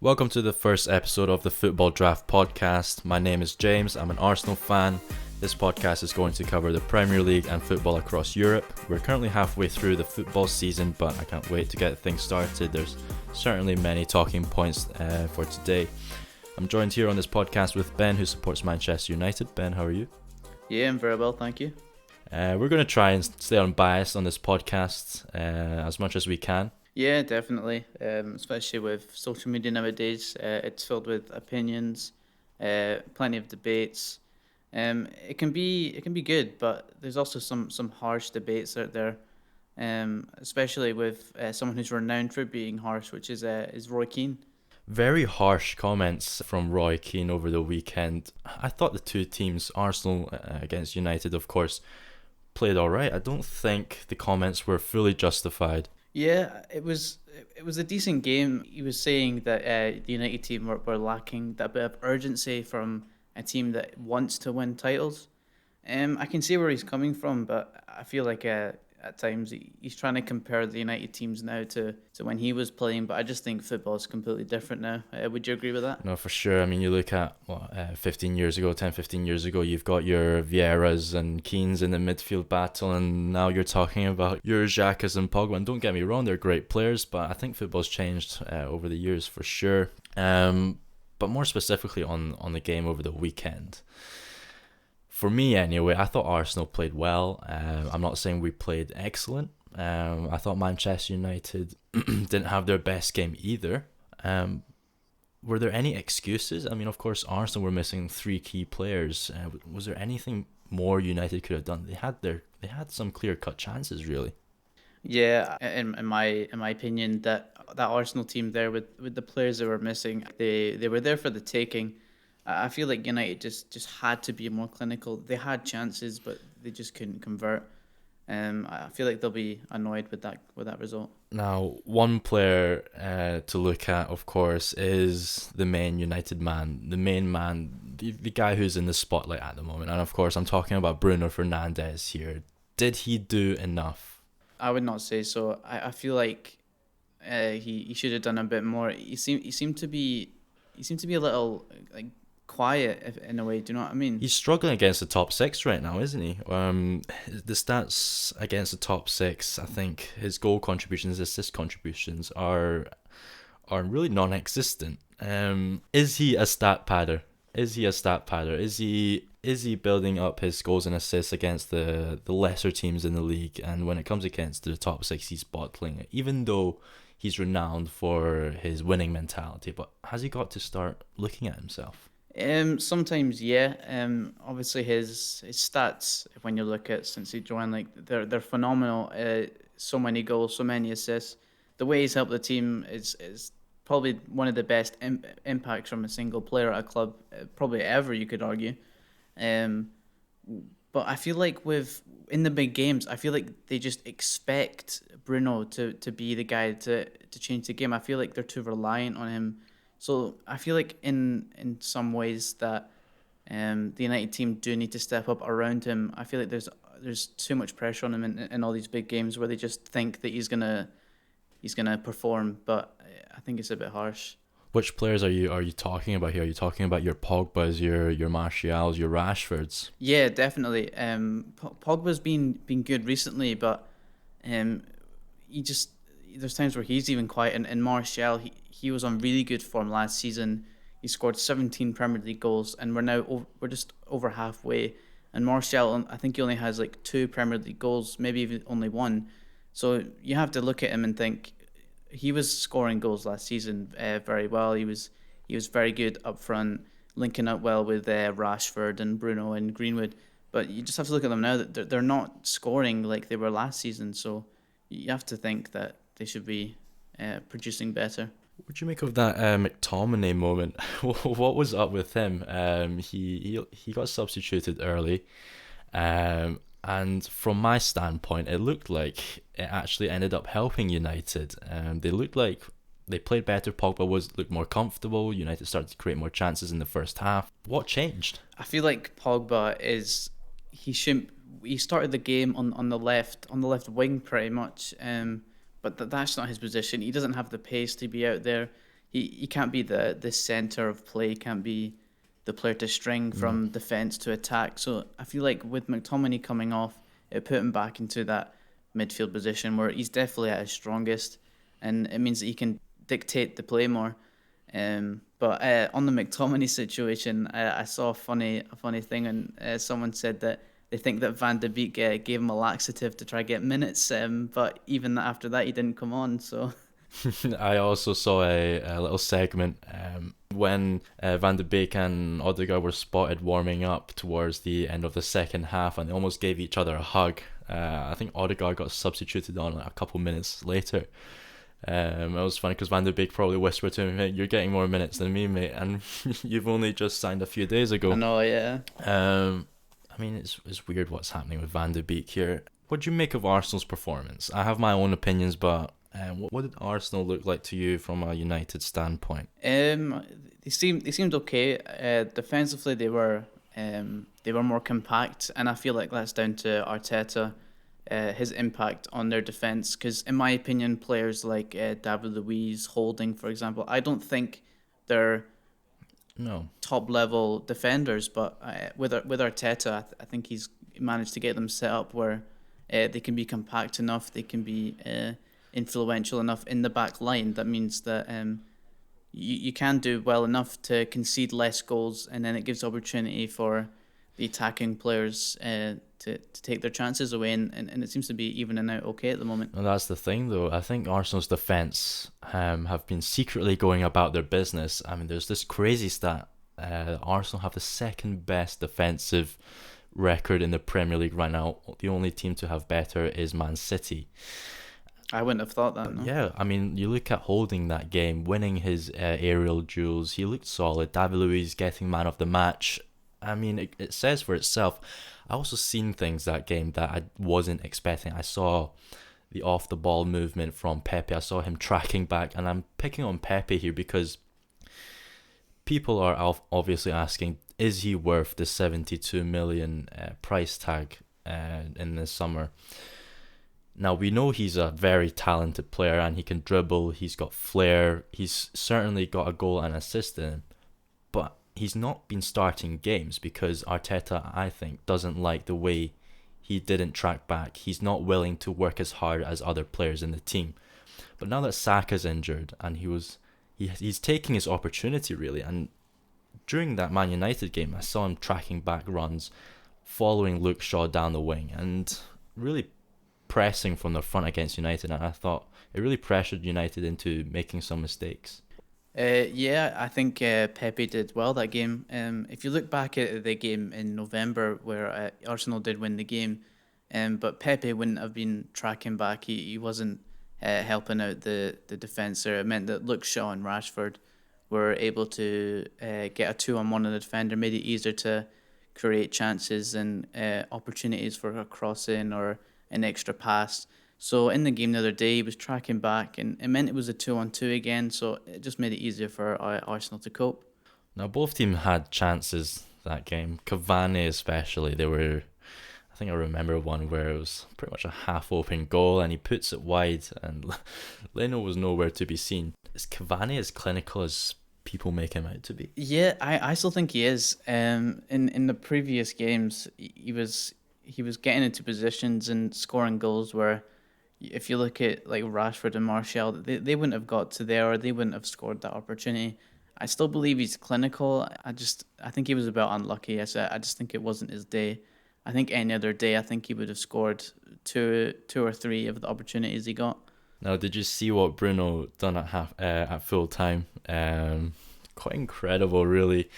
Welcome to the first episode of the Football Draft podcast. My name is James. I'm an Arsenal fan. This podcast is going to cover the Premier League and football across Europe. We're currently halfway through the football season, but I can't wait to get things started. There's certainly many talking points for today. I'm joined here on this podcast with Ben, who supports Manchester United. Ben, how are you? Yeah, I'm very well, thank you. We're going to try and stay unbiased on this podcast as much as we can. Yeah, definitely. Especially with social media nowadays, it's filled with opinions, plenty of debates. It can be good, but there's also some harsh debates out there. Especially with someone who's renowned for being harsh, which is Roy Keane. Very harsh comments from Roy Keane over the weekend. I thought the two teams, Arsenal against United, of course, played all right. I don't think the comments were fully justified. Yeah, it was a decent game. He was saying that the United team were lacking that bit of urgency from a team that wants to win titles. I can see where he's coming from, but I feel like at times he's trying to compare the United teams now to when he was playing. But I just think football is completely different now. Would you agree with that? No, for sure. I mean, you look at 15 years ago, 10, 15 years ago, you've got your Vieiras and Keanes in the midfield battle, and now you're talking about your Xhakas and Pogba. And don't get me wrong, they're great players, but I think football's changed over the years for sure. But more specifically on the game over the weekend. For me, anyway, I thought Arsenal played well. I'm not saying we played excellent. I thought Manchester United didn't have their best game either. Were there any excuses? I mean, of course, Arsenal were missing three key players. Was there anything more United could have done? They had some clear cut chances, really. Yeah, in my opinion, that Arsenal team there with the players that were missing, they were there for the taking. I feel like United just had to be more clinical. They had chances, but they just couldn't convert. I feel like they'll be annoyed with that result. Now, one player to look at, of course, is the main United man, the main man, the guy who's in the spotlight at the moment. And of course, I'm talking about Bruno Fernandes here. Did he do enough? I would not say so. I feel like he should have done a bit more. He seemed to be a little like quiet in a way. Do you know what I mean? He's struggling against the top six right now, isn't he? The stats against the top six, I think his goal contributions, assist contributions are really non-existent. Is he a stat padder? Is he building up his goals and assists against the lesser teams in the league? And when it comes against the top six, he's bottling it. Even though he's renowned for his winning mentality, but has he got to start looking at himself? Sometimes, yeah. Obviously his stats, when you look at since he joined, like they're phenomenal. So many goals, so many assists. The way he's helped the team is probably one of the best impacts from a single player at a club, probably ever, you could argue. Um, but I feel like in the big games, I feel like they just expect Bruno to be the guy to change the game. I feel like they're too reliant on him. So I feel like in some ways that the United team do need to step up around him. I feel like there's too much pressure on him in all these big games where they just think that he's gonna perform, but I think it's a bit harsh. Which players are you talking about here? Are you talking about your Pogbas, your Martials, your Rashfords? Yeah, definitely. Pogba's been good recently, but um, he just there's times where he's even quiet. And Martial, he was on really good form last season. He scored 17 Premier League goals, and we're just over halfway. And Martial, I think he only has like two Premier League goals, maybe even only one. So you have to look at him and think he was scoring goals last season very well. He was very good up front, linking up well with Rashford and Bruno and Greenwood. But you just have to look at them now that they're not scoring like they were last season. So you have to think that they should be producing better. What do you make of that McTominay moment? What was up with him? He got substituted early, and from my standpoint, it looked like it actually ended up helping United. They looked like they played better. Pogba looked more comfortable. United started to create more chances in the first half. What changed? I feel like Pogba he shouldn't. He started the game on the left wing pretty much. But that's not his position. He doesn't have the pace to be out there. he can't be the center of play, can't be the player to string No. from defense to attack. So I feel like with McTominay coming off, it put him back into that midfield position where he's definitely at his strongest, and it means that he can dictate the play more. But on the McTominay situation, I saw a funny thing, and someone said that they think that Van de Beek gave him a laxative to try get minutes, but even after that, he didn't come on. So I also saw a little segment when Van de Beek and Odegaard were spotted warming up towards the end of the second half, and they almost gave each other a hug. I think Odegaard got substituted on a couple minutes later. It was funny because Van de Beek probably whispered to him, "Hey, you're getting more minutes than me, mate, and you've only just signed a few days I ago." know, yeah. I mean, it's weird what's happening with Van de Beek here. What do you make of Arsenal's performance? I have my own opinions, but what did Arsenal look like to you from a United standpoint? They seemed okay. Defensively, they were more compact, and I feel like that's down to Arteta, his impact on their defense. Because in my opinion, players like David Luiz, Holding, for example, I don't think they're No. top level defenders, but with Arteta, I think he's managed to get them set up where they can be compact enough, they can be influential enough in the back line. That means that you can do well enough to concede less goals, and then it gives opportunity for the attacking players to take their chances away, and it seems to be evening out okay at the moment. And that's the thing, though. I think Arsenal's defence have been secretly going about their business. I mean, there's this crazy stat. Arsenal have the second best defensive record in the Premier League right now. The only team to have better is Man City. I wouldn't have thought that, no. Yeah, I mean, you look at Holding that game, winning his aerial duels. He looked solid. David Luiz getting man of the match. I mean, it says for itself. I also seen things that game that I wasn't expecting. I saw the off the ball movement from Pepe. I saw him tracking back, and I'm picking on Pepe here because people are obviously asking, is he worth the 72 million price tag in the summer? Now, we know he's a very talented player and he can dribble, he's got flair, he's certainly got a goal and assist in him, but he's not been starting games because Arteta, I think, doesn't like the way he didn't track back. He's not willing to work as hard as other players in the team. But now that Saka's injured and he's taking his opportunity really, and during that Man United game, I saw him tracking back runs, following Luke Shaw down the wing, and really pressing from the front against United, and I thought it really pressured United into making some mistakes. Yeah, I think Pepe did well that game. If you look back at the game in November where Arsenal did win the game, but Pepe wouldn't have been tracking back. He wasn't helping out the defence there. It meant that Luke Shaw and Rashford were able to get a 2-on-1 on the defender, made it easier to create chances and opportunities for a crossing or an extra pass. So in the game the other day, he was tracking back, and it meant it was a 2-on-2 again. So it just made it easier for Arsenal to cope. Now, both teams had chances that game. Cavani especially, I think I remember one where it was pretty much a half-open goal and he puts it wide and Leno was nowhere to be seen. Is Cavani as clinical as people make him out to be? Yeah, I still think he is. In the previous games, he was getting into positions and scoring goals where, if you look at like Rashford and Martial, they wouldn't have got to there, or they wouldn't have scored that opportunity. I still believe he's clinical. I think he was about unlucky. I just think it wasn't his day. I think any other day, I think he would have scored two or three of the opportunities he got. Now, did you see what Bruno done at full time? Quite incredible, really.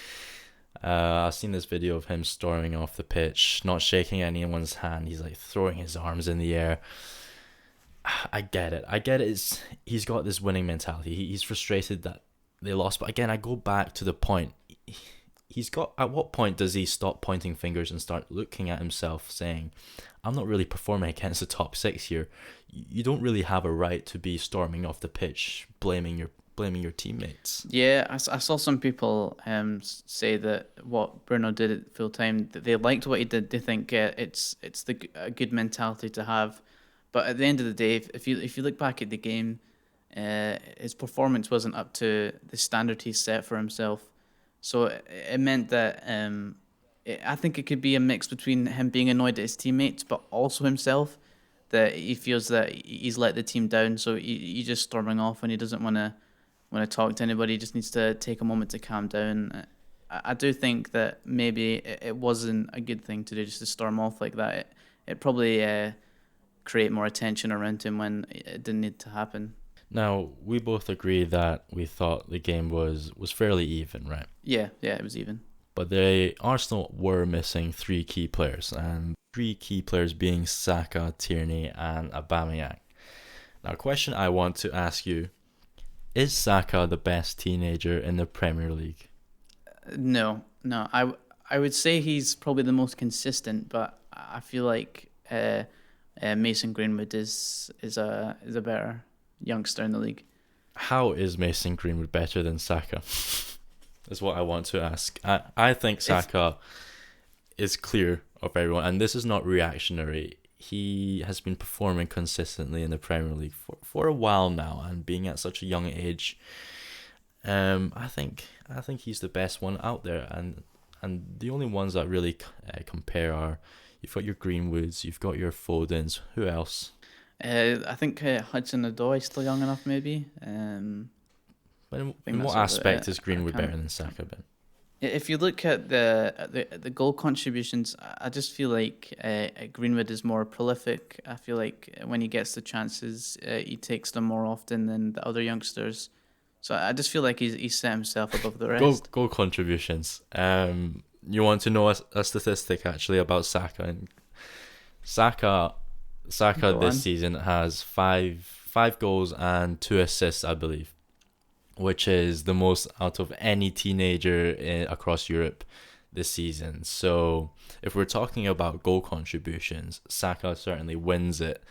I've seen this video of him storming off the pitch, not shaking anyone's hand. He's like throwing his arms in the air. I get it. He's got this winning mentality. He's frustrated that they lost. But again, I go back to the point. At what point does he stop pointing fingers and start looking at himself saying, I'm not really performing against the top six here. You don't really have a right to be storming off the pitch, blaming your teammates. Yeah, I saw some people say that what Bruno did at full time, that they liked what he did. They think it's a good mentality to have. But at the end of the day, if you look back at the game, his performance wasn't up to the standard he set for himself. So it meant that I think it could be a mix between him being annoyed at his teammates, but also himself, that he feels that he's let the team down. So he's just storming off when he doesn't want to talk to anybody. He just needs to take a moment to calm down. I do think that maybe it wasn't a good thing to do, just to storm off like that. It probably create more attention around him when it didn't need to happen. Now, we both agree that we thought the game was fairly even, right? Yeah, it was even. But the Arsenal were missing three key players, and three key players being Saka, Tierney, and Aubameyang. Now, a question I want to ask you, is Saka the best teenager in the Premier League? No, no. I would say he's probably the most consistent, but I feel like Mason Greenwood is a better youngster in the league. How is Mason Greenwood better than Saka? Is what I want to ask. I think Saka is clear of everyone, and this is not reactionary. He has been performing consistently in the Premier League for a while now, and being at such a young age, I think he's the best one out there, and the only ones that really compare are, you've got your Greenwoods, you've got your Fodens. Who else? I think Hudson-Odoi is still young enough, maybe. But think in what that's aspect is I Greenwood better can't. than Saka been? If you look at the goal contributions, I just feel like Greenwood is more prolific. I feel like when he gets the chances, he takes them more often than the other youngsters. So I just feel like he's set himself above the rest. Goal contributions. You want to know a statistic actually about Saka? And Saka Go this on. season has five goals and 2 assists, I believe, which is the most out of any teenager across Europe this season. So if we're talking about goal contributions, Saka certainly wins it.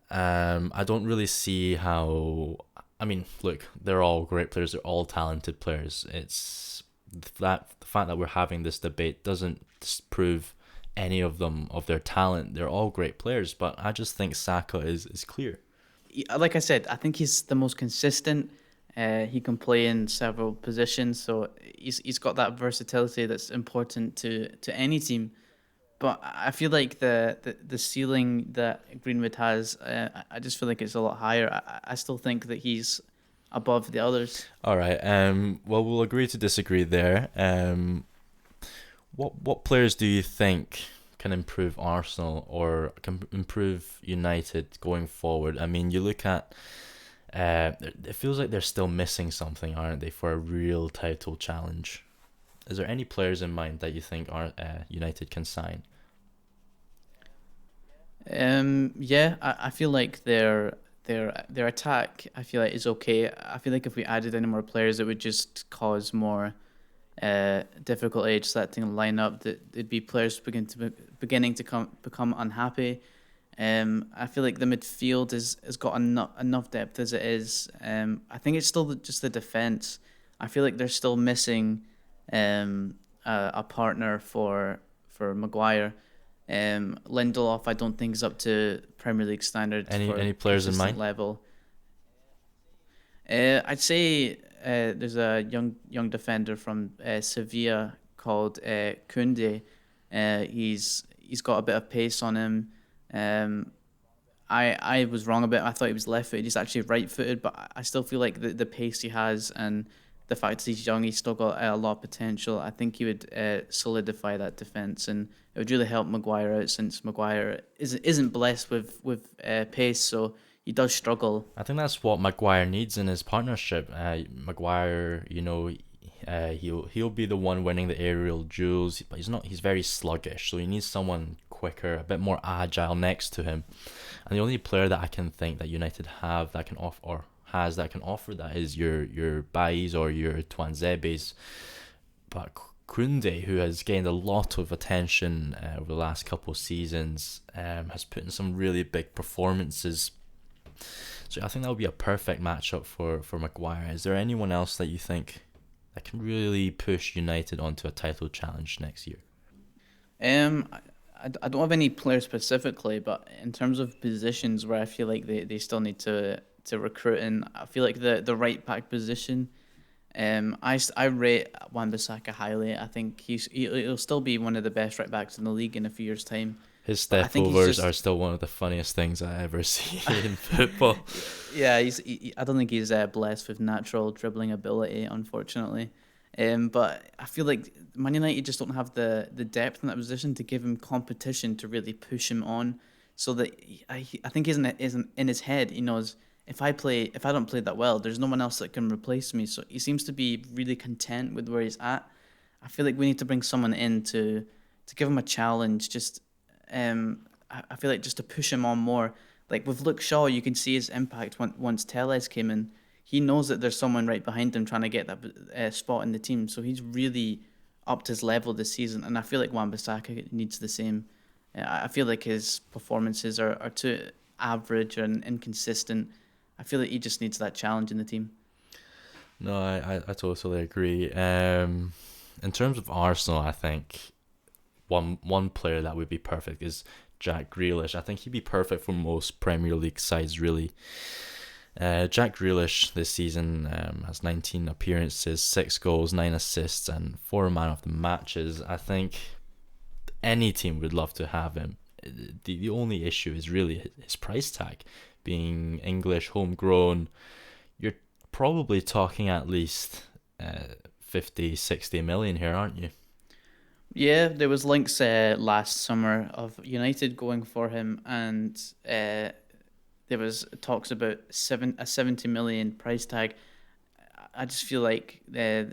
I don't really see how. I mean, look, they're all great players. They're all talented players. It's the fact that we're having this debate doesn't disprove any of them of their talent. They're all great players, but I just think Saka is clear. Like I said, I think he's the most consistent. He can play in several positions, so he's got that versatility that's important to any team. But I feel like the ceiling that Greenwood has, I just feel like it's a lot higher. I still think that he's above the others. All right. Well, we'll agree to disagree there. What players do you think can improve Arsenal or can improve United going forward? I mean, you look at. It feels like they're still missing something, aren't they, for a real title challenge? Is there any players in mind that you think are United can sign? Yeah, I feel like their attack, I feel like, is okay. I feel like if we added any more players, it would just cause more difficulty just letting them line up. That there'd be players beginning to become unhappy. I feel like the midfield has got enough depth as it is. I think it's still just the defense. I feel like they're still missing a partner for Maguire. Lindelof, I don't think is up to Premier League standards for Any players in consistent mind? level. I'd say there's a young defender from Sevilla called Koundé. He's got a bit of pace on him. Um, I was wrong about him. I thought he was left-footed. He's actually right-footed, but I still feel like the pace he has and the fact that he's young, he's still got a lot of potential. I think he would solidify that defense, and it would really help Maguire out since Maguire isn't blessed with pace, so he does struggle. I think that's what Maguire needs in his partnership. Maguire, he'll be the one winning the aerial duels, but he's not. He's very sluggish, so he needs someone quicker, a bit more agile next to him. And the only player that I can think that United have that can offer or has that can offer that is your Bailly's or your Twanzebe's. But Koundé, who has gained a lot of attention over the last couple of seasons, has put in some really big performances. So I think that would be a perfect matchup for Maguire. Is there anyone else that you think that can really push United onto a title challenge next year? I don't have any players specifically, but in terms of positions where I feel like they still need to to recruiting. I feel like the right back position. I rate Wan-Bissaka highly. I think he'll still be one of the best right backs in the league in a few years' time. His But I step think he's overs are just still one of the funniest things I ever see in football. yeah. I don't think he's blessed with natural dribbling ability, unfortunately. But I feel like Man United just don't have the depth in that position to give him competition to really push him on. So that I think isn't in his head. He knows if I don't play that well, there's no one else that can replace me. So he seems to be really content with where he's at. I feel like we need to bring someone in to give him a challenge. I feel like just to push him on more. Like with Luke Shaw, you can see his impact once Telles came in. He knows that there's someone right behind him trying to get that spot in the team. So he's really upped his level this season, and I feel like Wan-Bissaka needs the same. I feel like his performances are too average and inconsistent. I feel like he just needs that challenge in the team. No, I totally agree. In terms of Arsenal, I think one player that would be perfect is Jack Grealish. I think he'd be perfect for most Premier League sides, really. Jack Grealish this season has 19 appearances, 6 goals, 9 assists, and 4 man of the matches. I think any team would love to have him. The only issue is really his price tag. Being English, homegrown, you're probably talking at least 50, 60 million here, aren't you? Yeah, there was links last summer of United going for him, and there was talks about a 70 million price tag. I just feel like they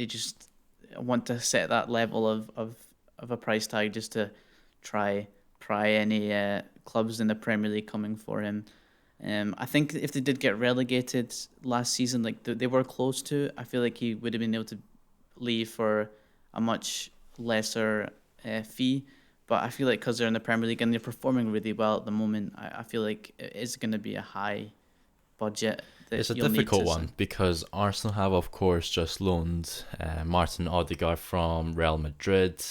just want to set that level of a price tag just to pry any clubs in the Premier League coming for him. I think if they did get relegated last season, like they were close to, I feel like he would have been able to leave for a much lesser fee. But I feel like because they're in the Premier League and they're performing really well at the moment, I feel like it is going to be a high budget It's that a you'll need difficult to one because Arsenal have, of course, just loaned Martin Odegaard from Real Madrid,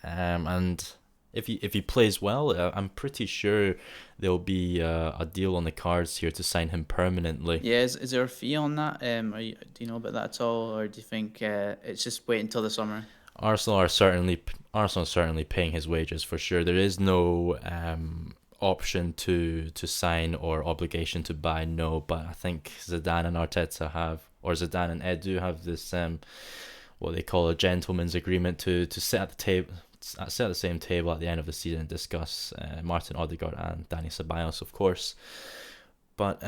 and if he plays well, I'm pretty sure there'll be a deal on the cards here to sign him permanently. Yeah, is there a fee on that? Do you know about that at all, or do you think it's just wait until the summer? Arsenal are certainly paying his wages for sure. There is no option to sign or obligation to buy. No, but I think Zidane and Arteta have, or Zidane and Edu have this what they call a gentleman's agreement to sit at the table. Sit at the same table at the end of the season and discuss Martin Odegaard and Dani Ceballos, of course. But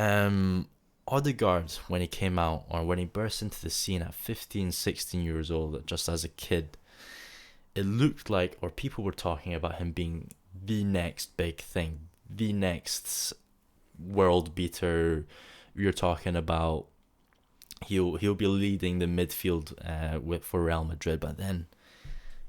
Odegaard, when he came out, or when he burst into the scene at 15, 16 years old, just as a kid, it looked like, or people were talking about him being the next big thing, the next world beater. You're talking about he'll be leading the midfield for Real Madrid, but then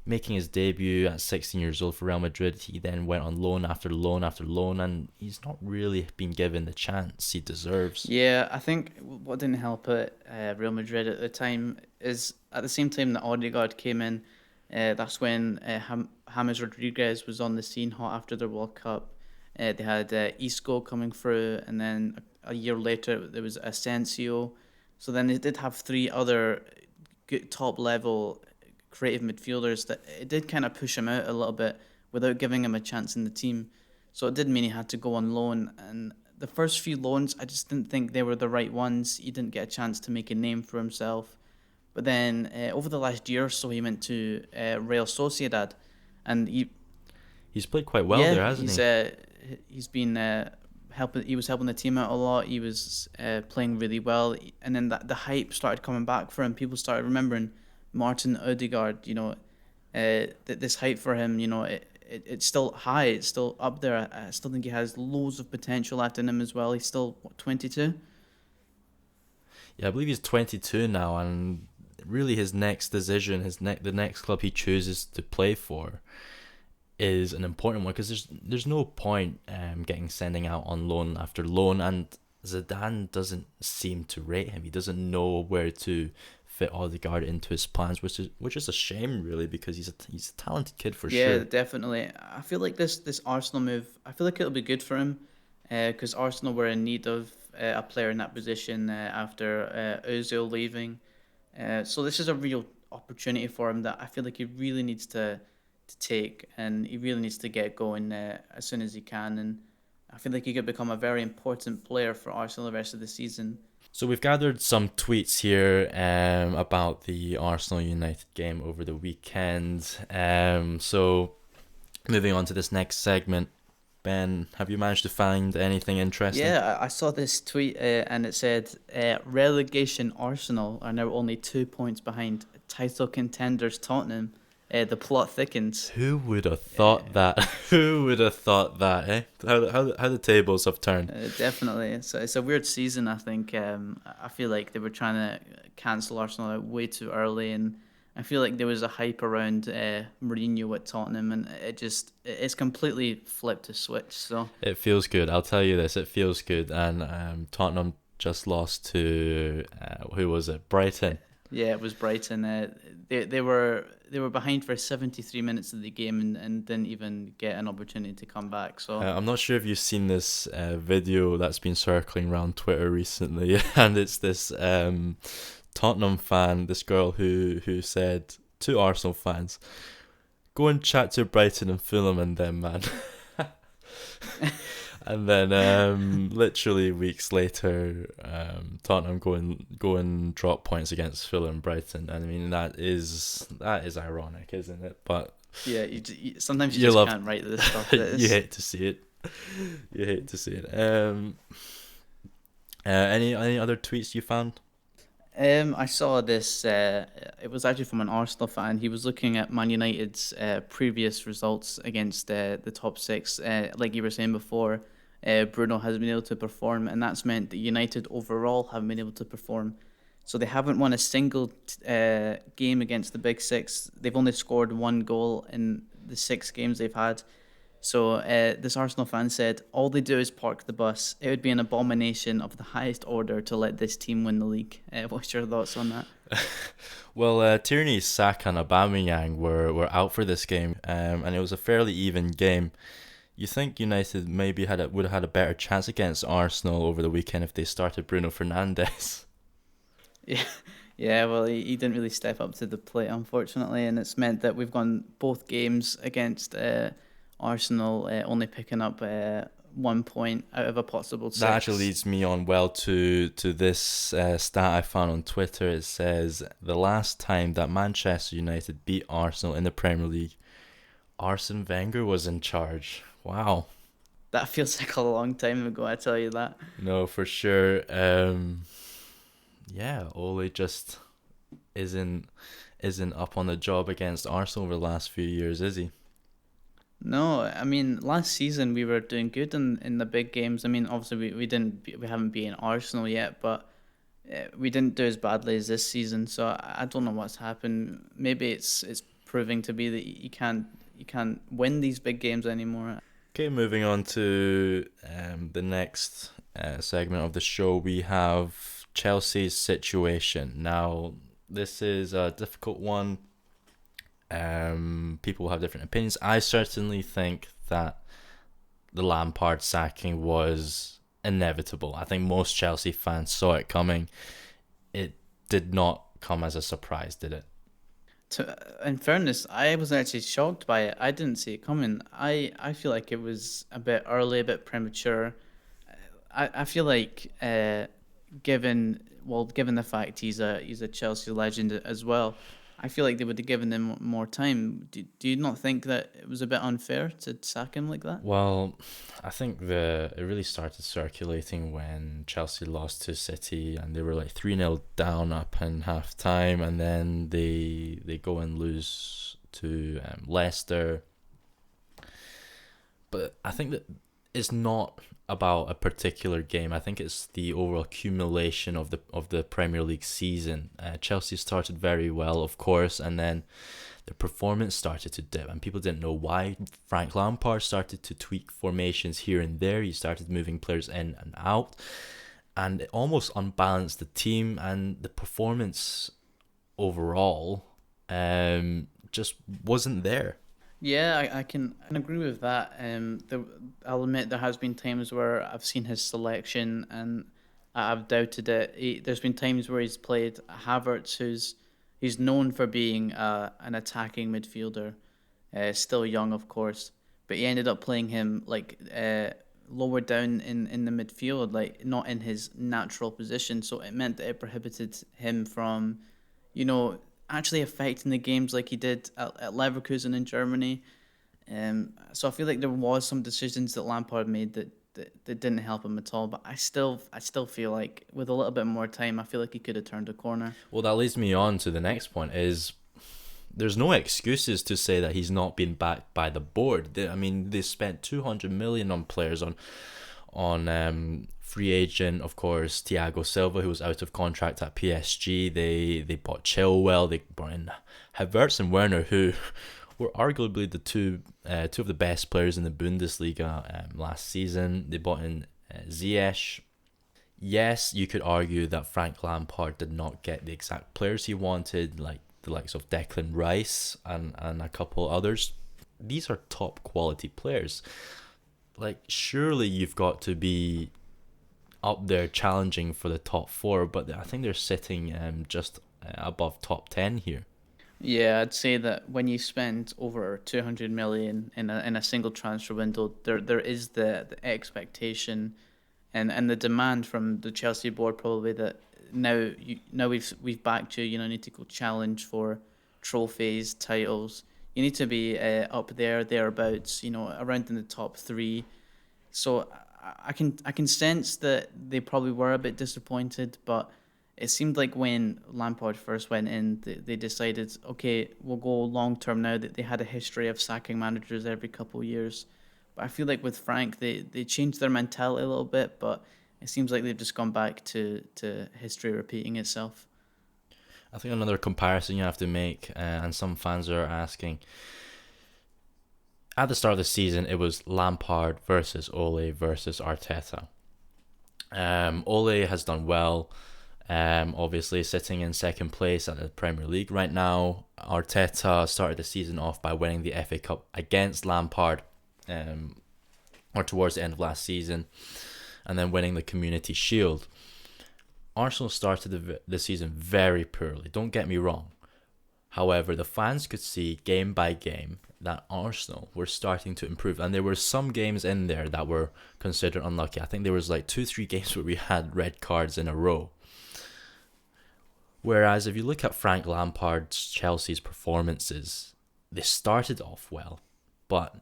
making his debut at 16 years old for Real Madrid, he then went on loan after loan after loan, and he's not really been given the chance he deserves. Yeah, I think what didn't help it, Real Madrid at the time, is at the same time that Odegaard came in, that's when James Rodriguez was on the scene hot after the World Cup. They had Isco coming through, and then a year later there was Asensio. So then they did have 3 other good top level creative midfielders that it did kind of push him out a little bit without giving him a chance in the team. So it did mean he had to go on loan. And the first few loans, I just didn't think they were the right ones. He didn't get a chance to make a name for himself. But then over the last year or so, he went to Real Sociedad, and he's played quite well there, hasn't he? He's been helping. He was helping the team out a lot. He was playing really well, and then the hype started coming back for him. People started remembering Martin Odegaard. This hype for him. It's still high. It's still up there. I still think he has loads of potential left in him as well. He's still 22. Yeah, I believe he's 22 now, and really his next decision, the next club he chooses to play for, is an important one because there's no point sending out on loan after loan, and Zidane doesn't seem to rate him. He doesn't know where to fit Odegaard into his plans, which is a shame really because he's a talented kid for sure. Yeah, definitely. I feel like this Arsenal move, I feel like it'll be good for him because Arsenal were in need of a player in that position after Ozil leaving. So this is a real opportunity for him that I feel like he really needs to take, and he really needs to get going as soon as he can. And I feel like he could become a very important player for Arsenal the rest of the season. So we've gathered some tweets here about the Arsenal United game over the weekend. So moving on to this next segment, Ben, have you managed to find anything interesting? Yeah, I saw this tweet and it said relegation Arsenal are now only 2 points behind title contenders Tottenham. The plot thickens. Who would have thought that? Who would have thought that, eh? How the tables have turned. Definitely. It's a weird season, I think. I feel like they were trying to cancel Arsenal out way too early, and I feel like there was a hype around Mourinho at Tottenham, and it's completely flipped a switch. So It feels good. I'll tell you this. It feels good. And Tottenham just lost to who was it? Brighton. yeah, it was Brighton. They were behind for 73 minutes of the game and didn't even get an opportunity to come back. So I'm not sure if you've seen this video that's been circling around Twitter recently, and it's this Tottenham fan, this girl who said to Arsenal fans, "Go and chat to Brighton and Fulham and them, man." And then literally weeks later, Tottenham go and drop points against Fulham and Brighton. And I mean that is ironic, isn't it? But yeah, sometimes you just can't write this stuff. you hate to see it. You hate to see it. Any other tweets you found? I saw this. It was actually from an Arsenal fan. He was looking at Man United's previous results against the top six. Like you were saying before, Bruno has been able to perform, and that's meant that United overall haven't been able to perform. So they haven't won a single game against the Big Six. They've only scored one goal in the 6 games they've had. So this Arsenal fan said, all they do is park the bus. It would be an abomination of the highest order to let this team win the league. What's your thoughts on that? Well, Tierney, Saka and Aubameyang were out for this game, and it was a fairly even game. You think United maybe would have had a better chance against Arsenal over the weekend if they started Bruno Fernandes? Yeah. Well, he didn't really step up to the plate, unfortunately, and it's meant that we've gone both games against Arsenal only picking up 1 point out of a possible 6. That actually leads me on well to this stat I found on Twitter. It says the last time that Manchester United beat Arsenal in the Premier League, Arsene Wenger was in charge. Wow. That feels like a long time ago, I tell you that. No, for sure. Yeah, Ole just isn't up on the job against Arsenal over the last few years, is he? No, I mean last season we were doing good in the big games. I mean, obviously we haven't beaten Arsenal yet, but we didn't do as badly as this season. So I don't know what's happened. Maybe it's proving to be that you can't win these big games anymore. Okay, moving on to the next segment of the show, we have Chelsea's situation. Now, this is a difficult one. People have different opinions. I certainly think that the Lampard sacking was inevitable. I think most Chelsea fans saw it coming. It did not come as a surprise, did it? In fairness, I was actually shocked by it. I didn't see it coming. I feel like it was a bit early, a bit premature. I feel like given the fact he's a Chelsea legend as well, I feel like they would have given him more time. Do you not think that it was a bit unfair to sack him like that? Well, I think it really started circulating when Chelsea lost to City and they were like 3-0 down up in half time, and then they go and lose to Leicester. But I think that it's not about a particular game. I think it's the overall accumulation of the Premier League season. Chelsea started very well, of course, and then their performance started to dip, and people didn't know why. Frank Lampard started to tweak formations here and there. He started moving players in and out, and it almost unbalanced the team, and the performance overall just wasn't there. Yeah, I can agree with that. I'll admit there has been times where I've seen his selection and I've doubted it. There's been times where he's played Havertz, he's known for being an attacking midfielder, still young, of course, but he ended up playing him like lower down in the midfield, like not in his natural position. So it meant that it prohibited him from, you know, actually affecting the games like he did at Leverkusen in Germany. So I feel like there was some decisions that Lampard made that didn't help him at all. But I still feel like with a little bit more time, I feel like he could have turned a corner. Well, that leads me on to the next point is there's no excuses to say that he's not been backed by the board. I mean, they spent 200 million on players on free agent, of course, Thiago Silva, who was out of contract at PSG. They bought Chilwell. They brought in Havertz and Werner, who were arguably the two of the best players in the Bundesliga last season. They bought in Ziyech. Yes, you could argue that Frank Lampard did not get the exact players he wanted, like the likes of Declan Rice and a couple others. These are top quality players. Like, surely you've got to be up there challenging for the top four, but I think they're sitting just above top 10 here. Yeah, I'd say that when you spend over 200 million in a single transfer window, there is the expectation and the demand from the Chelsea board probably that now we've backed you. You know, need to go challenge for trophies, titles. You need to be up there, thereabouts. You know, around in the top three. So I can sense that they probably were a bit disappointed, but it seemed like when Lampard first went in, they decided, okay, we'll go long term now. That they had a history of sacking managers every couple of years. But I feel like with Frank, they changed their mentality a little bit, but it seems like they've just gone back to history repeating itself. I think another comparison you have to make, and some fans are asking, at the start of the season, it was Lampard versus Ole versus Arteta. Ole has done well, obviously sitting in second place at the Premier League right now. Arteta started the season off by winning the FA Cup against Lampard, or towards the end of last season, and then winning the Community Shield. Arsenal started the season very poorly, don't get me wrong. However, the fans could see game by game that Arsenal were starting to improve, and there were some games in there that were considered unlucky. I think there was like 2-3 games where we had red cards in a row. Whereas if you look at Frank Lampard's Chelsea's performances, they started off well, but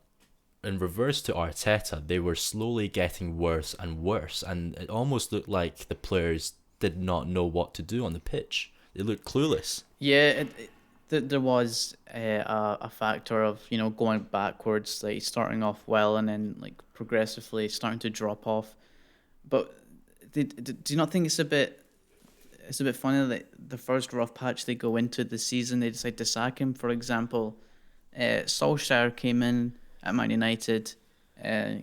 in reverse to Arteta, they were slowly getting worse and worse, and it almost looked like the players did not know what to do on the pitch. They looked clueless. Yeah, there was a factor of going backwards, like starting off well and then like progressively starting to drop off. But do you not think it's a bit funny that the first rough patch they go into the season, they decide to sack him? For example, Solskjaer came in at Man United.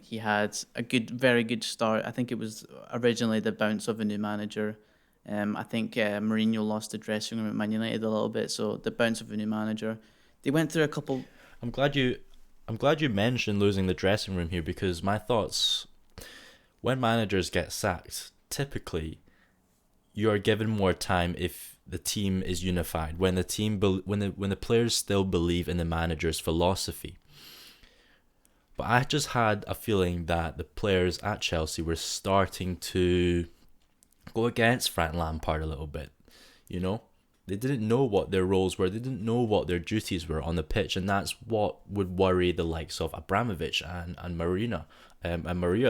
He had a very good start. I think it was originally the bounce of a new manager. I think Mourinho lost the dressing room at Man United a little bit, so the bounce of a new manager. They went through a couple. I'm glad you mentioned losing the dressing room here, because my thoughts, when managers get sacked, typically you are given more time if the team is unified. When when the players still believe in the manager's philosophy. But I just had a feeling that the players at Chelsea were starting to go against Frank Lampard a little bit. You know, they didn't know what their roles were. They didn't know what their duties were on the pitch, and that's what would worry the likes of Abramovich and Maria.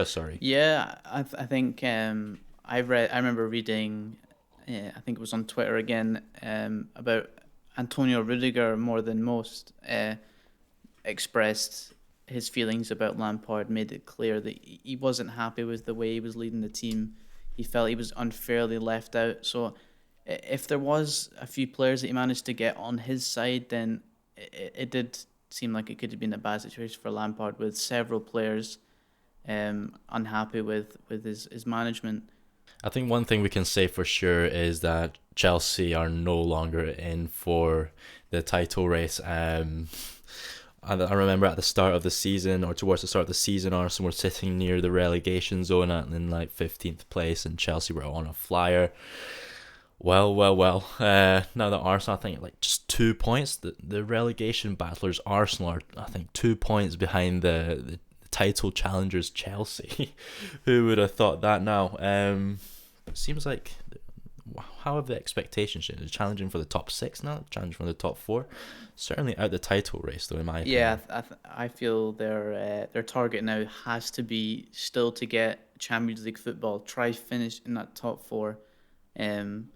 Sorry. Yeah, I think I remember reading, I think it was on Twitter again, about Antonio Rudiger more than most expressed his feelings about Lampard, made it clear that he wasn't happy with the way he was leading the team. He felt he was unfairly left out. So if there was a few players that he managed to get on his side, then it did seem like it could have been a bad situation for Lampard, with several players unhappy with his management. I think one thing we can say for sure is that Chelsea are no longer in for the title race. I remember at the start of the season, or towards the start of the season, Arsenal were sitting near the relegation zone in like 15th place, and Chelsea were on a flyer. Well. Now that Arsenal, I think, like just 2 points. The relegation battlers Arsenal are, I think, 2 points behind the title challengers Chelsea. Who would have thought that? Now, it seems like, how have the expectations changed? They're challenging for the top six now, challenging for the top four. Certainly out the title race, though, in my Yeah, opinion. I feel their target now has to be still to get Champions League football. Try finish in that top four. Um,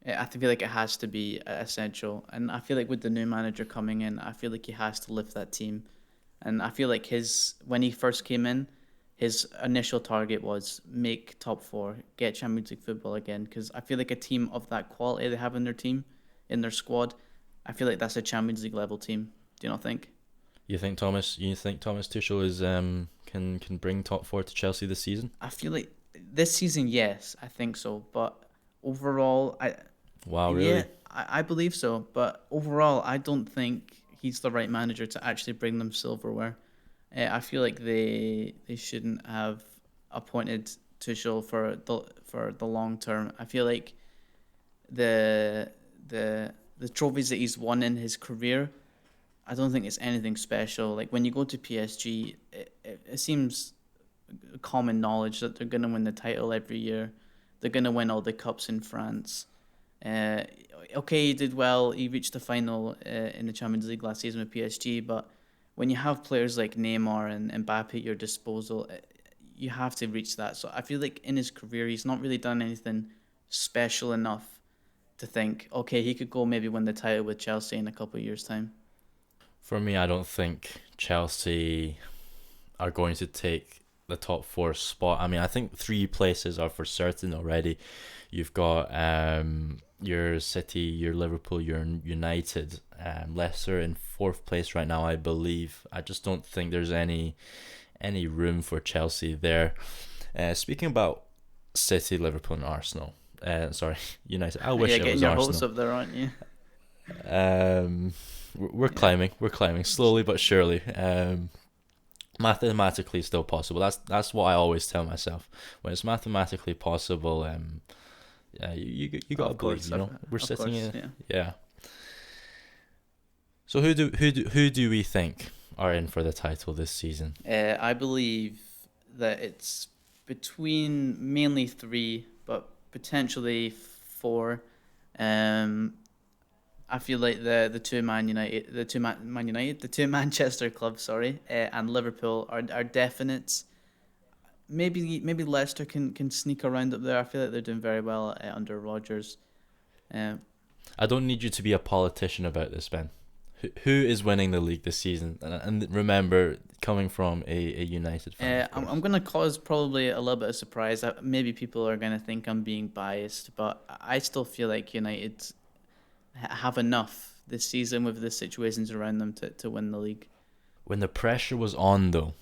I feel like it has to be essential, and I feel like with the new manager coming in, I feel like he has to lift that team. And I feel like his when he first came in, his initial target was make top four, get Champions League football again. Because I feel like a team of that quality they have in their team, in their squad, I feel like that's a Champions League level team. Do you not think? You think Thomas Tuchel is can bring top four to Chelsea this season? I feel like this season, yes, I think so. But overall, Wow, yeah, really? I believe so. But overall, I don't think he's the right manager to actually bring them silverware. I feel like they shouldn't have appointed Tuchel for the long term. I feel like the the trophies that he's won in his career, I don't think it's anything special. Like when you go to PSG, it seems common knowledge that they're gonna win the title every year. They're gonna win all the cups in France. Uh, okay, he did well. He reached the final in the Champions League last season with PSG, but when you have players like Neymar and Mbappe at your disposal, you have to reach that. So I feel like in his career, he's not really done anything special enough to think, okay, he could go maybe win the title with Chelsea in a couple of years' time. For me, I don't think Chelsea are going to take the top four spot. I mean, I think three places are for certain already. You've got your City, your Liverpool, your United, Leicester in fourth place right now, I believe. I just don't think there's any room for Chelsea there. Speaking about City, Liverpool, and Arsenal. Sorry, United. I wish Yeah, it getting was your hopes Arsenal. up there, aren't you? We're Yeah, climbing. We're climbing slowly but surely. Mathematically still possible. That's what I always tell myself. When it's mathematically possible, yeah, you gotta of believe. course, You know, we're of sitting course, in. yeah. Yeah. So who do we think are in for the title this season? I believe that it's between mainly three, but potentially four. Um, I feel like the two Man United, Man United, the two Manchester clubs, sorry, and Liverpool are definite. Maybe Leicester can sneak around up there. I feel like they're doing very well under Rodgers. Um, I don't need you to be a politician about this, Ben. Who is winning the league this season? And remember, coming from a United fan, of I'm course. gonna cause probably a little bit of surprise. Maybe people are gonna think I'm being biased, but I still feel like United have enough this season with the situations around them to win the league. When the pressure was on, though,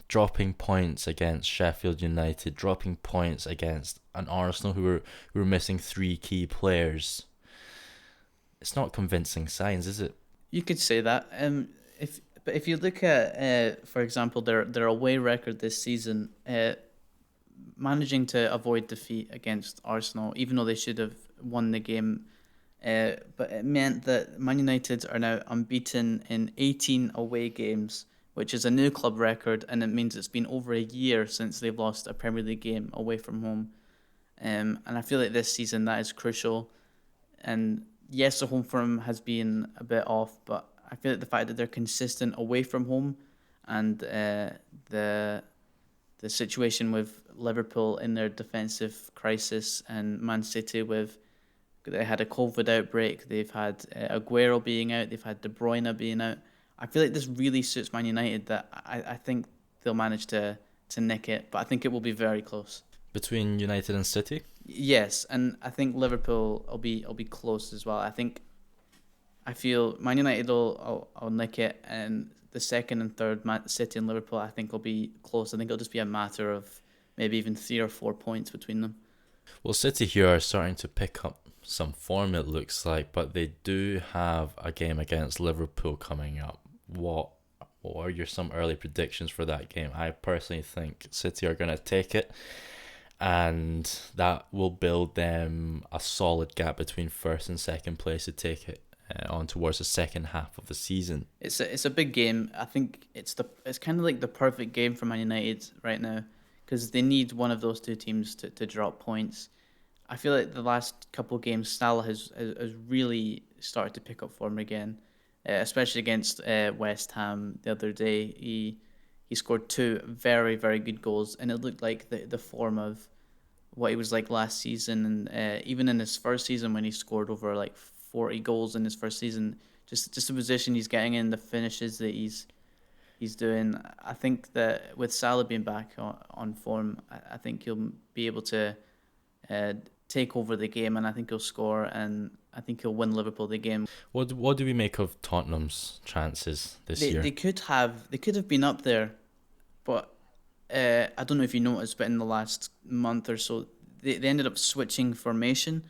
dropping points against Sheffield United, dropping points against an Arsenal who were missing three key players. It's not convincing signs, is it? You could say that. If you look at, for example, their away record this season, managing to avoid defeat against Arsenal, even though they should have won the game, but it meant that Man United are now unbeaten in 18 away games, which is a new club record, and it means it's been over a year since they've lost a Premier League game away from home. And I feel like this season that is crucial. And yes, the home form has been a bit off, but I feel like the fact that they're consistent away from home, and the the situation with Liverpool in their defensive crisis, and Man City with they had a COVID outbreak, they've had Aguero being out, they've had De Bruyne being out. I feel like this really suits Man United. That I think they'll manage to nick it, but I think it will be very close. Between United and City? Yes, and I think Liverpool will be close as well. I feel Man United will nick it, and the second and third, City and Liverpool, I think will be close. I think it'll just be a matter of maybe even 3 or 4 points between them. Well, City here are starting to pick up some form, it looks like, but they do have a game against Liverpool coming up, what what are your some early predictions for that game? I personally think City are gonna take it, and that will build them a solid gap between first and second place to take it on towards the second half of the season. It's a big game. I think it's kind of like the perfect game for Man United right now because they need one of those two teams to drop points. I feel like the last couple of games, Salah has really started to pick up form again, especially against West Ham the other day. He scored two very very good goals, and it looked like the form of what he was like last season, and even in his first season when he scored over like 40 goals in his first season. Just the position he's getting in, the finishes that he's doing. I think that with Salah being back on form, I think he'll be able to uh, take over the game, and I think he'll score, and I think he'll win Liverpool the game. What do we make of Tottenham's chances this They year? they could have been up there, but I don't know if you noticed, but in the last month or so, they ended up switching formation.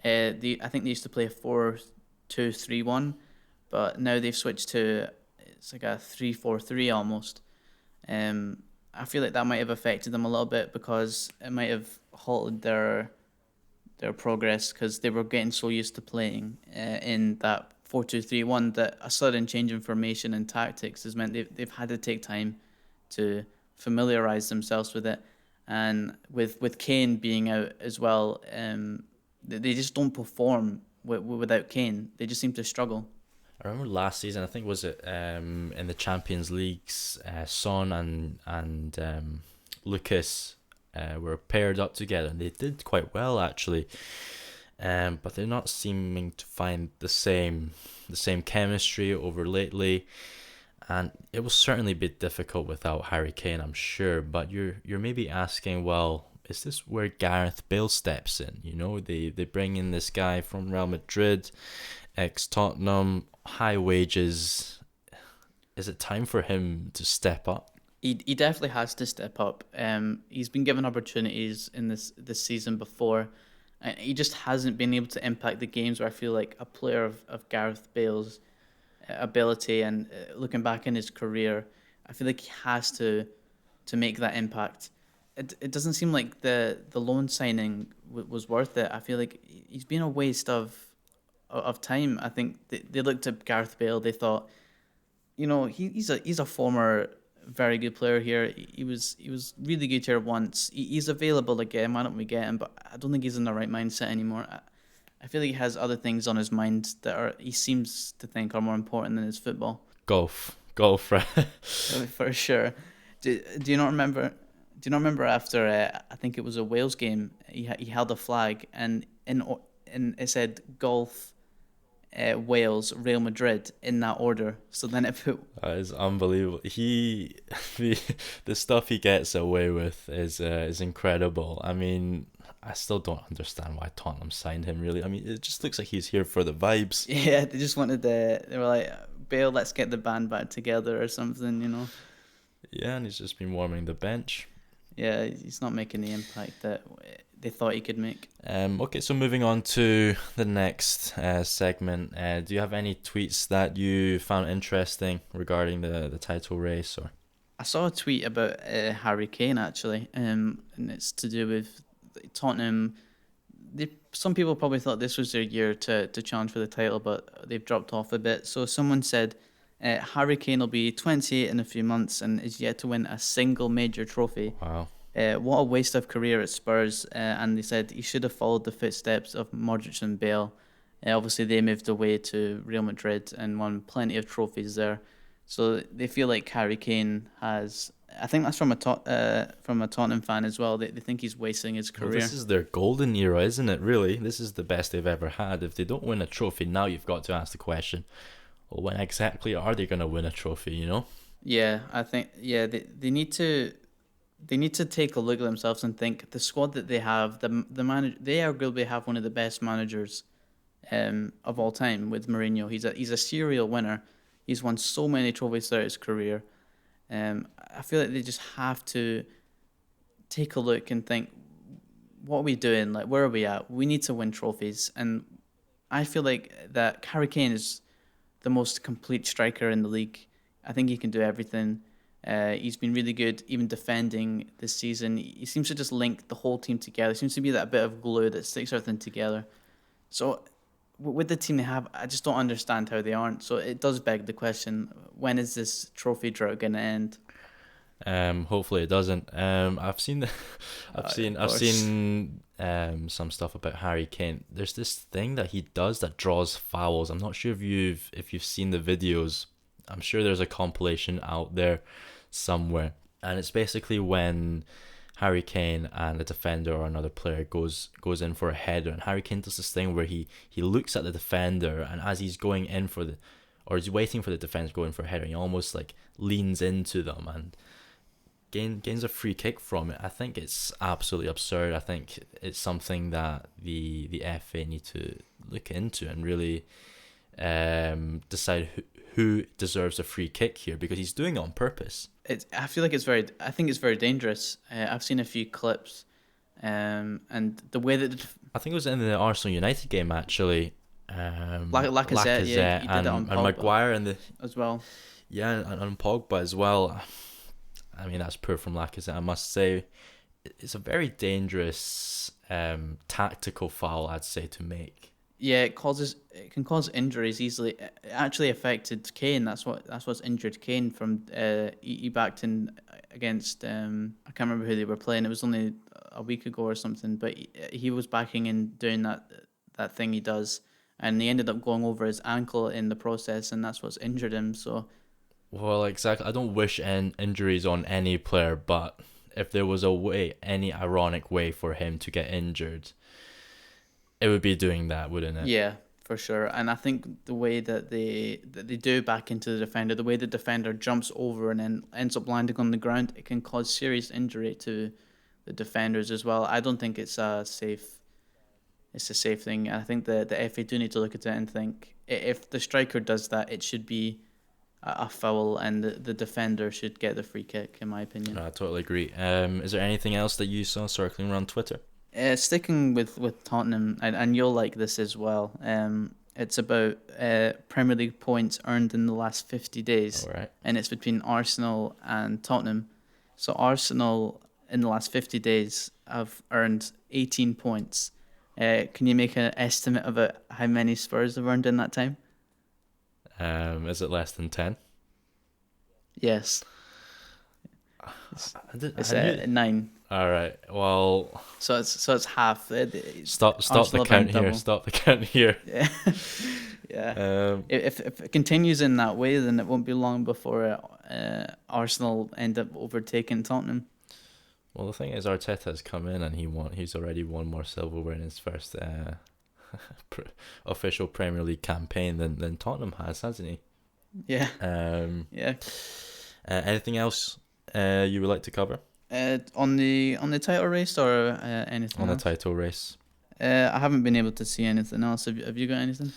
I think they used to play a 4-2-3-1, but now they've switched to it's like a 3-4-3 almost. I feel like that might have affected them a little bit because it might have halted their progress because they were getting so used to playing in that 4-2-3-1 that a sudden change in formation and tactics has meant they've had to take time to familiarize themselves with it. And with Kane being out as well, they just don't perform without Kane. They just seem to struggle. I remember last season. I think was it in the Champions Leagues. Son and Lucas were paired up together, and they did quite well actually. But they're not seeming to find the same chemistry over lately, and it will certainly be difficult without Harry Kane, I'm sure. But you're maybe asking, well, is this where Gareth Bale steps in? You know, they bring in this guy from Real Madrid, ex Tottenham, high wages. Is it time for him to step up? He definitely has to step up. He's been given opportunities in this season before, and he just hasn't been able to impact the games where I feel like a player of Gareth Bale's ability and looking back in his career, I feel like he has to make that impact. It doesn't seem like the loan signing was worth it. I feel like he's been a waste of time. I think they looked at Gareth Bale. They thought, he's a former very good player here. He was really good here once. He's available again. Why don't we get him? But I don't think he's in the right mindset anymore. I feel like he has other things on his mind that he seems to think are more important than his football. Golf, right? For sure. Do you not remember? Do you not remember after I think it was a Wales game? He held a flag and in it said golf, Wales, Real Madrid in that order. So then it put That is unbelievable. The the stuff he gets away with is incredible. I mean, I still don't understand why Tottenham signed him. Really, I mean, it just looks like he's here for the vibes. yeah, they just wanted they were like, Bale, let's get the band back together or something. Yeah, and he's just been warming the bench. Yeah, he's not making the impact that they thought he could make. Okay, so moving on to the next segment. Do you have any tweets that you found interesting regarding the title race, or? I saw a tweet about Harry Kane actually, and it's to do with Tottenham. Some people probably thought this was their year to challenge for the title, but they've dropped off a bit. So someone said Harry Kane will be 28 in a few months and is yet to win a single major trophy. Wow. What a waste of career at Spurs. And they said he should have followed the footsteps of Modric and Bale. Obviously, they moved away to Real Madrid and won plenty of trophies there. So they feel like Harry Kane has. I think that's from a Tottenham fan as well. They think he's wasting his Well, career. this is their golden era, isn't it? Really, this is the best they've ever had. If they don't win a trophy now, you've got to ask the question: well, when exactly are they going to win a trophy? You know? Yeah, I think they need to take a look at themselves and think the squad that they have, they arguably have one of the best managers of all time with Mourinho. He's a serial winner. He's won so many trophies throughout his career. I feel like they just have to take a look and think, what are we doing? Like, where are we at? We need to win trophies. And I feel like that Harry Kane is the most complete striker in the league. I think he can do everything. He's been really good, even defending this season. He seems to just link the whole team together. Seems to be that bit of glue that sticks everything together. So with the team they have, I just don't understand how they aren't. So it does beg the question: when is this trophy drought going to end? Hopefully it doesn't. I've Course. seen some stuff about Harry Kane. There's this thing that he does that draws fouls. I'm not sure if you've seen the videos. I'm sure there's a compilation out there somewhere, and it's basically when Harry Kane and a defender or another player goes in for a header, and Harry Kane does this thing where he looks at the defender, and as he's going in for the, or he's waiting for the defense to go in for a header, he almost like leans into them and gains a free kick from it. I think it's absolutely absurd. I think it's something that the FA need to look into and really decide who deserves a free kick here, because he's doing it on purpose. I feel like I think it's very dangerous. I've seen a few clips, and the way that I think it was in the Arsenal United game actually. Lacazette, yeah, he did it on and Pogba Maguire and the as well. and Pogba as well. I mean, that's poor from Lacazette, I must say. It's a very dangerous tactical foul, I'd say, to make. Yeah, it can cause injuries easily. It actually affected Kane. That's what's injured Kane from he backed in against I can't remember who they were playing. It was only a week ago or something, but he was backing in doing that thing he does, and he ended up going over his ankle in the process, and that's what's injured him. So Well, exactly. I don't wish injuries on any player, but if there was a way, any ironic way for him to get injured, it would be doing that, wouldn't it? yeah, for sure. And I think the way that they do back into the defender, the way the defender jumps over and then ends up landing on the ground, it can cause serious injury to the defenders as well. I don't think it's a safe thing. I think the FA do need to look at it and think if the striker does that, it should be a foul, and the defender should get the free kick, in my opinion. No, I totally agree. Is there anything else that you saw circling around Twitter? Sticking with Tottenham, and you'll like this as well. It's about Premier League points earned in the last 50 days, All right. and it's between Arsenal and Tottenham. So Arsenal in the last 50 days have earned 18 points. Can you make an estimate about how many Spurs have earned in that time? Is it less than 10? Yes, it's 9. All right. Well, So it's half. stop Arsenal the have count earned here. double. Stop the count here. Yeah, yeah. Um, If it continues in that way, then it won't be long before Arsenal end up overtaking Tottenham. well, the thing is, Arteta's come in and he's already won more silverware in his first official Premier League campaign than Tottenham hasn't he? Yeah, Yeah. yeah. Anything else you would like to cover On the title race or anything on the else? title race? I haven't been able to see anything else. Have you got anything?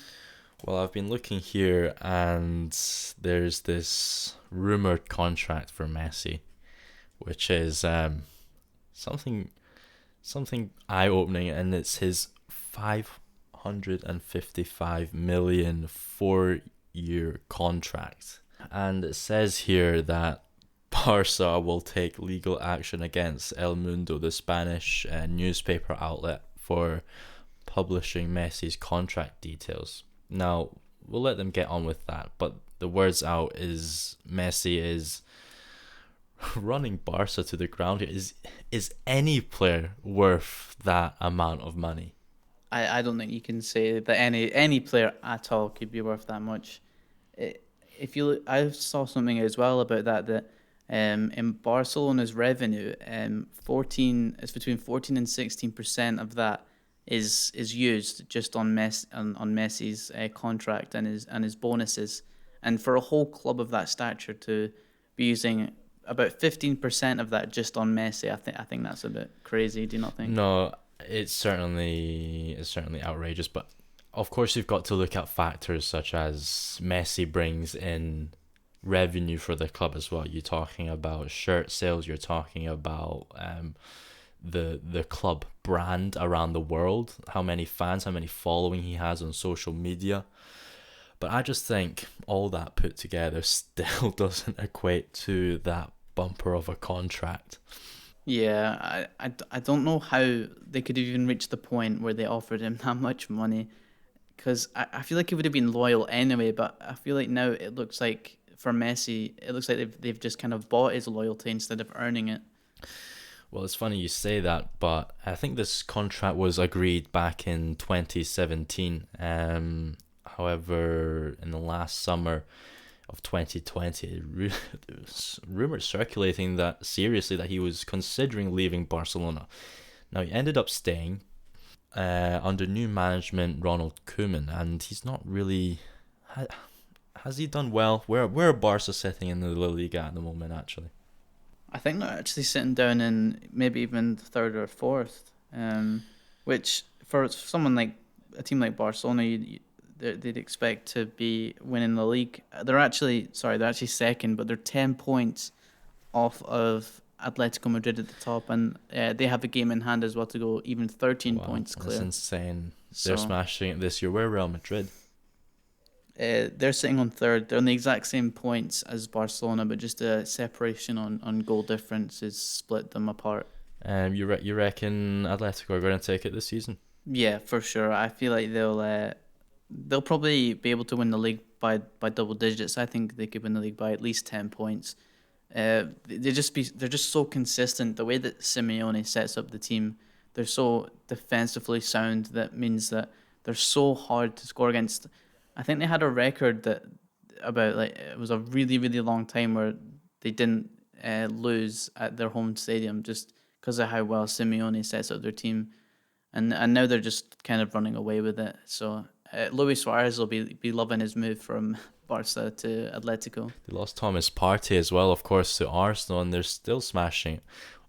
Well, I've been looking here, and there's this rumored contract for Messi, which is something eye-opening, and it's his 555 million 4-year contract. And it says here that Barca will take legal action against El Mundo, the Spanish newspaper outlet, for publishing Messi's contract details. Now, we'll let them get on with that, but the words out is Messi is running Barca to the ground here. Is any player worth that amount of money? I don't think you can say that any player at all could be worth that much. If you look, I saw something as well about that in Barcelona's revenue, 14 it's between 14 and 16% of that is used just on Messi's contract and his bonuses, and for a whole club of that stature to be using about 15% of that just on Messi, I think that's a bit crazy. Do you not think? No, it's certainly outrageous, but of course you've got to look at factors such as Messi brings in revenue for the club as well. You're talking about shirt sales, you're talking about the club brand around the world, how many fans, how many following he has on social media. But I just think all that put together still doesn't equate to that bumper of a contract. Yeah, I don't know how they could even reach the point where they offered him that much money, because I feel like he would have been loyal anyway, but I feel like now it looks like for Messi, it looks like they've just kind of bought his loyalty instead of earning it. Well, it's funny you say that, but I think this contract was agreed back in 2017. However, in the last summer of 2020, there was rumors circulating that seriously that he was considering leaving Barcelona. Now he ended up staying under new management, Ronald Koeman, and he's not really. Has he done well? Where are Barca sitting in the La Liga at the moment? Actually, I think they're actually sitting down in maybe even third or fourth, which for someone like a team like Barcelona, they'd expect to be winning the league. They're actually second, but they're 10 points off of Atletico Madrid at the top, and they have a game in hand as well to go even 13 wow, points that's clear. insane. They're So smashing it this year. Where Real Madrid? they're sitting on third. They're on the exact same points as Barcelona, but just a separation on goal difference has split them apart. You reckon Atletico are going to take it this season? Yeah, for sure. I feel like they'll probably be able to win the league by double digits. I think they could win the league by at least 10 points. They're just so consistent. The way that Simeone sets up the team, they're so defensively sound. That means that they're so hard to score against. I think they had a record that about like it was a really long time where they didn't lose at their home stadium just because of how well Simeone sets up their team, and now they're just kind of running away with it. So Luis Suarez will be loving his move from Barca to Atletico. They lost Thomas Partey as well, of course, to Arsenal, and they're still smashing.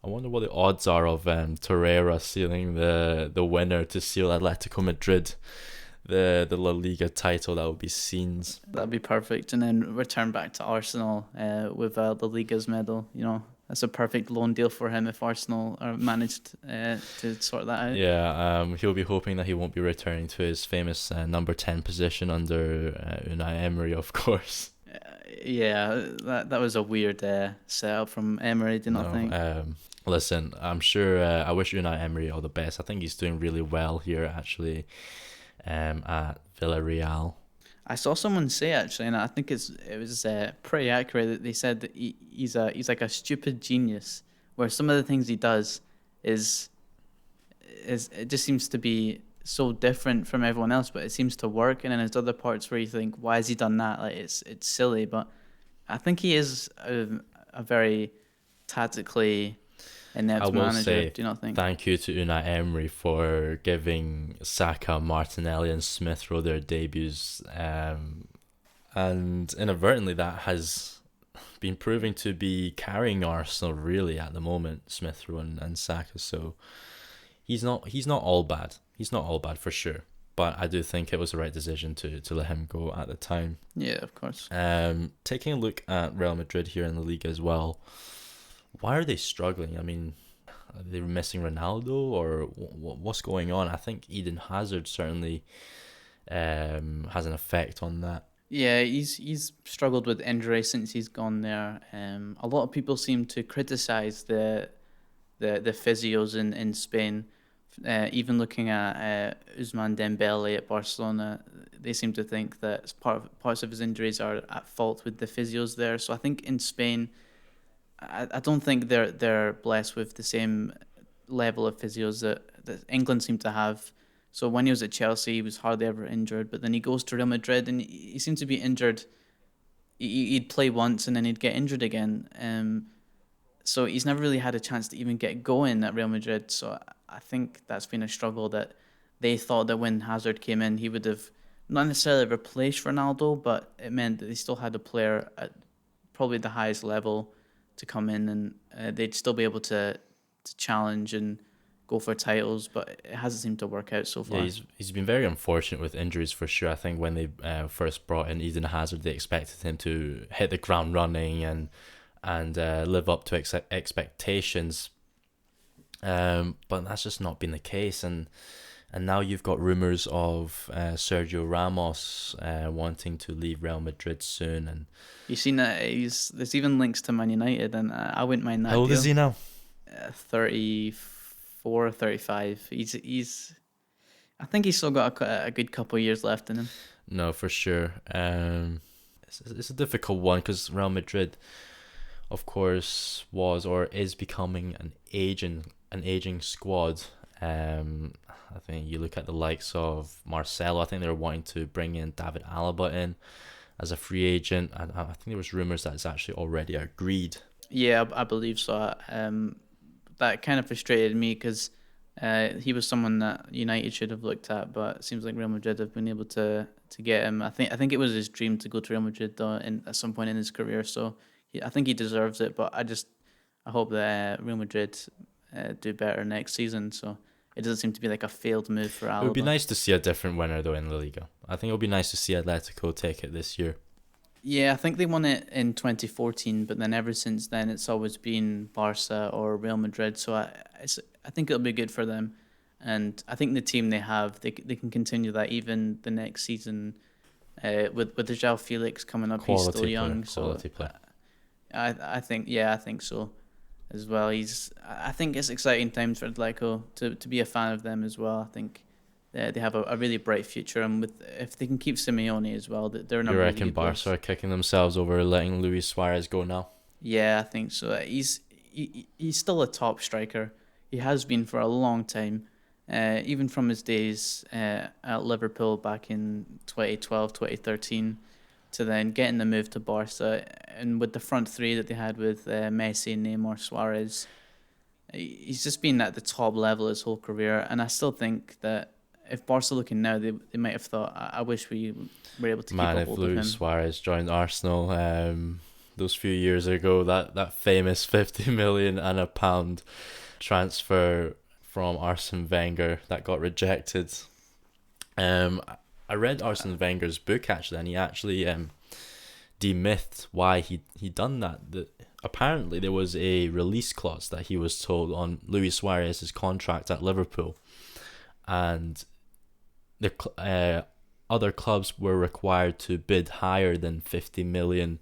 I wonder what the odds are of Torreira sealing the winner to seal Atletico Madrid the La Liga title. That would be scenes. That'd be perfect, and then return back to Arsenal with the Liga's medal. You know, that's a perfect loan deal for him if Arsenal are managed to sort that out. Yeah, he'll be hoping that he won't be returning to his famous number 10 position under Unai Emery, of course. Yeah, that was a weird setup from Emery. Do you not No, think? listen, I'm sure. I wish Unai Emery all the best. I think he's doing really well here, actually, at Villarreal. I saw someone say actually, and I think it was pretty accurate that they said that he's like a stupid genius, where some of the things he does is it just seems to be so different from everyone else, but it seems to work. And then there's other parts where you think, why has he done that? Like it's silly, but I think he is a very tactically I inept will manager. say Do you not think? thank you to Unai Emery for giving Saka, Martinelli, and Smith Rowe their debuts, and inadvertently that has been proving to be carrying Arsenal really at the moment. Smith Rowe and Saka, so he's not all bad. He's not all bad for sure. But I do think it was the right decision to let him go at the time. Yeah, of course. Taking a look at Real Madrid here in the league as well. Why are they struggling? I mean, are they missing Ronaldo or what's going on? I think Eden Hazard certainly has an effect on that. Yeah, he's struggled with injury since he's gone there. A lot of people seem to criticize the physios in Spain. Even looking at Ousmane Dembele at Barcelona, they seem to think that parts of his injuries are at fault with the physios there. So I think in Spain, I don't think they're blessed with the same level of physios that England seem to have. So when he was at Chelsea, he was hardly ever injured. But then he goes to Real Madrid, and he seems to be injured. He'd play once, and then he'd get injured again. So he's never really had a chance to even get going at Real Madrid. So I think that's been a struggle that they thought that when Hazard came in, he would have not necessarily replaced Ronaldo, but it meant that they still had a player at probably the highest level to come in, and they'd still be able to challenge and go for titles. But it hasn't seemed to work out so far. Yeah, he's been very unfortunate with injuries for sure. I think when they first brought in Eden Hazard, they expected him to hit the ground running and live up to expectations. But that's just not been the case, and And now you've got rumours of Sergio Ramos wanting to leave Real Madrid soon. And You seen that? There's even links to Man United, and I wouldn't mind that how old deal. is he now? 34, 35. He's. I think he's still got a good couple of years left in him. No, for sure. It's a difficult one because Real Madrid, of course, was or is becoming an aging squad. I think you look at the likes of Marcelo. I think they were wanting to bring in David Alaba in as a free agent. I think there was rumours that it's actually already agreed. Yeah, I believe so. That kind of frustrated me because he was someone that United should have looked at, but it seems like Real Madrid have been able to get him. I think it was his dream to go to Real Madrid though, at some point in his career. So I think he deserves it. But I hope that Real Madrid do better next season. So it doesn't seem to be like a failed move for Alaba. It would be nice to see a different winner though in La Liga. I think it would be nice to see Atletico take it this year. Yeah, I think they won it in 2014, but then ever since then it's always been Barca or Real Madrid. So I think it'll be good for them, and I think the team they have they can continue that even the next season. With the João Felix coming up, he's still young. Quality player. I think so as well. I think it's exciting times for Atletico to be a fan of them as well. I think they have a really bright future, and if they can keep Simeone as well, they're in a You really reckon good Barca place. are kicking themselves over letting Luis Suarez go now? Yeah, I think so. He's still a top striker. He has been for a long time, even from his days at Liverpool back in 2012, 2013, to then getting the move to Barca, and with the front three that they had with Messi, Neymar, Suarez, he's just been at the top level his whole career. And I still think that if Barca looking now, they might have thought, I wish we were able to keep a If hold of him. Luis Suarez joined Arsenal those few years ago, that famous 50 million and a pound transfer from Arsene Wenger that got rejected. I read Arsene Wenger's book actually, and he actually demythed why he done that. Apparently there was a release clause that he was told on Luis Suarez's contract at Liverpool, and the other clubs were required to bid higher than 50 million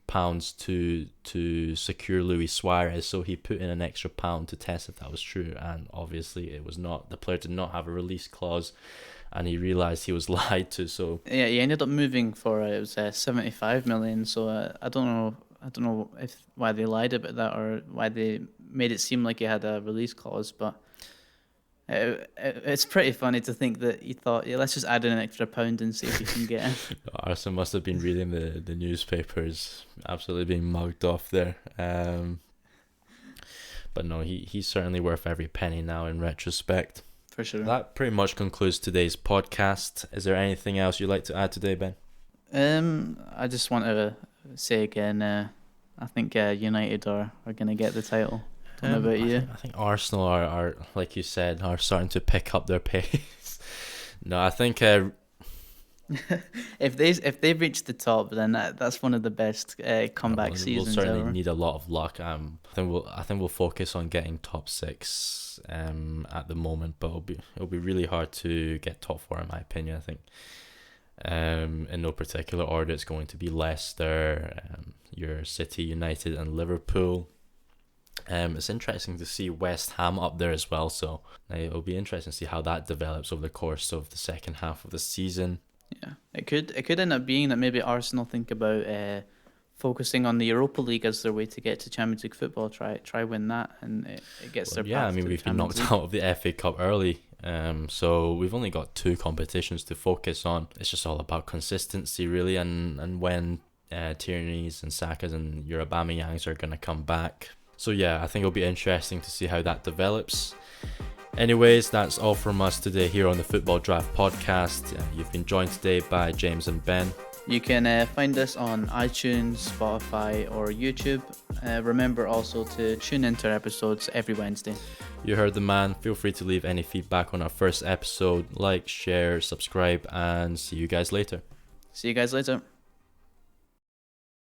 pounds to secure Luis Suarez. So he put in an extra pound to test if that was true, and obviously it was not. The player did not have a release clause, and he realized he was lied to. So yeah, he ended up moving for it was 75 million. So I don't know if why they lied about that or why they made it seem like he had a release clause, but it's pretty funny to think that he thought, yeah, let's just add in an extra pound and see if we can get him. Arsene must have been reading the newspapers, absolutely being mugged off there. But no, he's certainly worth every penny now in retrospect. For sure. That pretty much concludes today's podcast. Is there anything else you'd like to add today, Ben? I just want to say again, I think United are going to get the title. Don't know about you. I think Arsenal are, like you said, are starting to pick up their pace. No, I think if they've reached the top, then that's one of the best comeback seasons we'll certainly ever. need a lot of luck. I think we'll focus on getting top 6 at the moment, but it'll be really hard to get top 4 in my opinion. I think in no particular order, it's going to be Leicester, your City, United, and Liverpool. It's interesting to see West Ham up there as well, so it'll be interesting to see how that develops over the course of the second half of the season. Yeah, it could end up being that maybe Arsenal think about focusing on the Europa League as their way to get to Champions League football. Try win that, and it gets their Yeah, I path mean to we've been Champions knocked League. out of the FA Cup early, so we've only got 2 competitions to focus on. It's just all about consistency really, and when Tierney's and Saka's and your Aubameyangs are going to come back. So yeah, I think it'll be interesting to see how that develops. Anyways, that's all from us today here on the Football Draft podcast. You've been joined today by James and Ben. You can find us on iTunes, Spotify, or YouTube. Remember also to tune into our episodes every Wednesday. You heard the man. Feel free to leave any feedback on our first episode. Like, share, subscribe, and see you guys later. See you guys later.